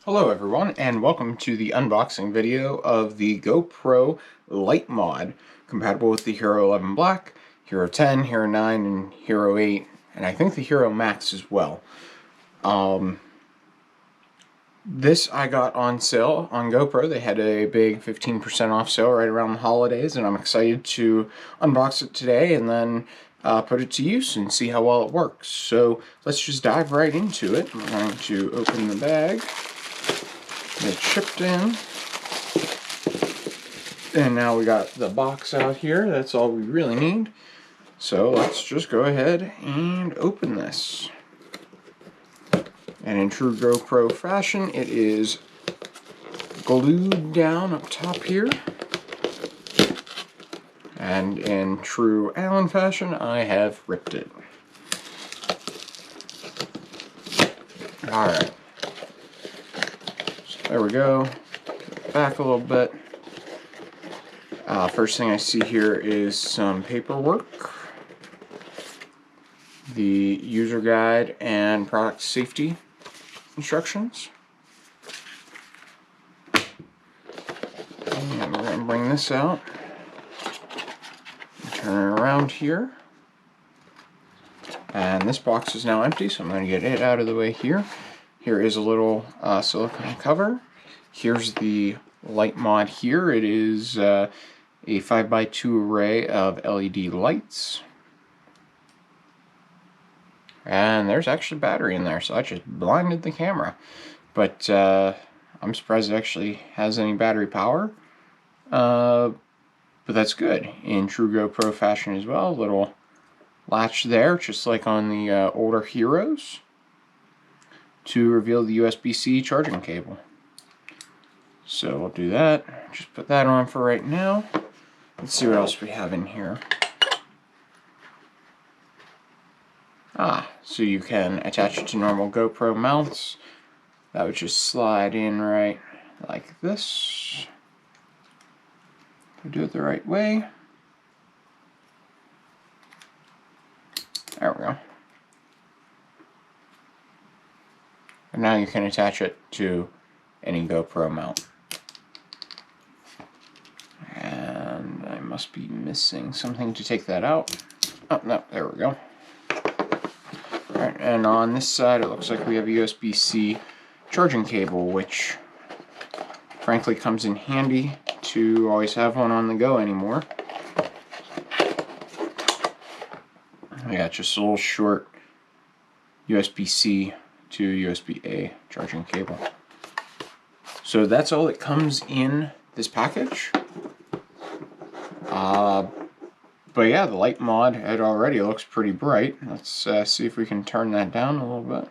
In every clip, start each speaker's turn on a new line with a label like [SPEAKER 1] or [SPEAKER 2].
[SPEAKER 1] Hello everyone, and welcome to the unboxing video of the GoPro Light Mod, compatible with the Hero 11 Black, Hero 10, Hero 9, and Hero 8, and I think the Hero Max as well. This I got on sale on GoPro. They had a big 15% off sale right around the holidays, and I'm excited to unbox it today and then put it to use and see how well it works. So let's just dive right into it. I'm going to open the bag. It's shipped in, and now we got the box out here. That's all we really need. So let's just go ahead and open this. And in true GoPro fashion, it is glued down up top here. And in true Allen fashion, I have ripped it. Alright. There we go. Back a little bit. First thing I see here is some paperwork, the user guide and product safety instructions. And we're going to bring this out. Turn it around here. And this box is now empty, so I'm going to get it out of the way here. Here is a little silicone cover. Here's the light mod here. It is a 5x2 array of LED lights. And there's actually battery in there, so I just blinded the camera. But I'm surprised it actually has any battery power. But that's good. In true GoPro fashion as well. Little latch there, just like on the older Heroes, to reveal the USB-C charging cable. So we'll do that. Just put that on for right now. Let's see what else we have in here. So you can attach it to normal GoPro mounts. That would just slide in right like this. Do it the right way. There we go. And now you can attach it to any GoPro mount. And I must be missing something to take that out. Oh, no, there we go. Alright, and on this side it looks like we have a USB-C charging cable, which frankly comes in handy to always have one on the go anymore. I got just a little short USB-C to USB-A charging cable. So that's all that comes in this package. But yeah, the light mod, it already looks pretty bright. Let's see if we can turn that down a little bit.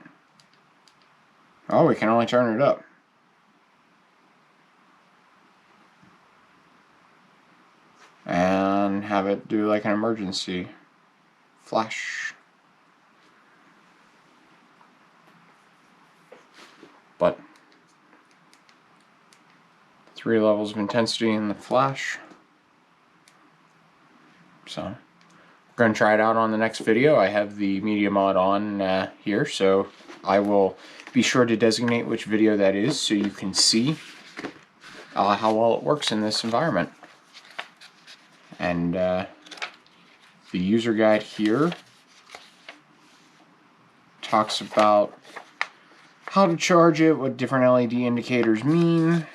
[SPEAKER 1] Oh, we can only turn it up. And have it do like an emergency flash. But 3 levels of intensity in the flash. So we're going to try it out on the next video. I have the media mod on here, so I will be sure to designate which video that is so you can see how well it works in this environment. And the user guide here talks about how to charge it, what different LED indicators mean,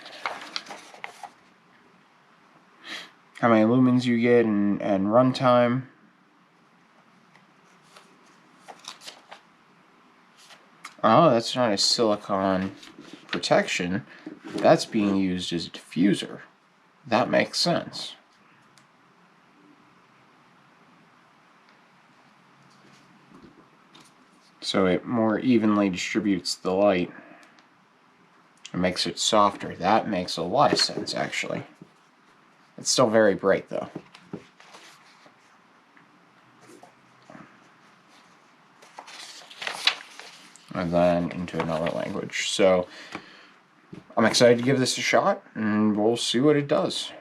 [SPEAKER 1] how many lumens you get, and runtime. Oh, that's not a silicone protection. That's being used as a diffuser. That makes sense. So it more evenly distributes the light. It makes it softer. That makes a lot of sense, actually. It's still very bright, though. And then into another language. So I'm excited to give this a shot, and we'll see what it does.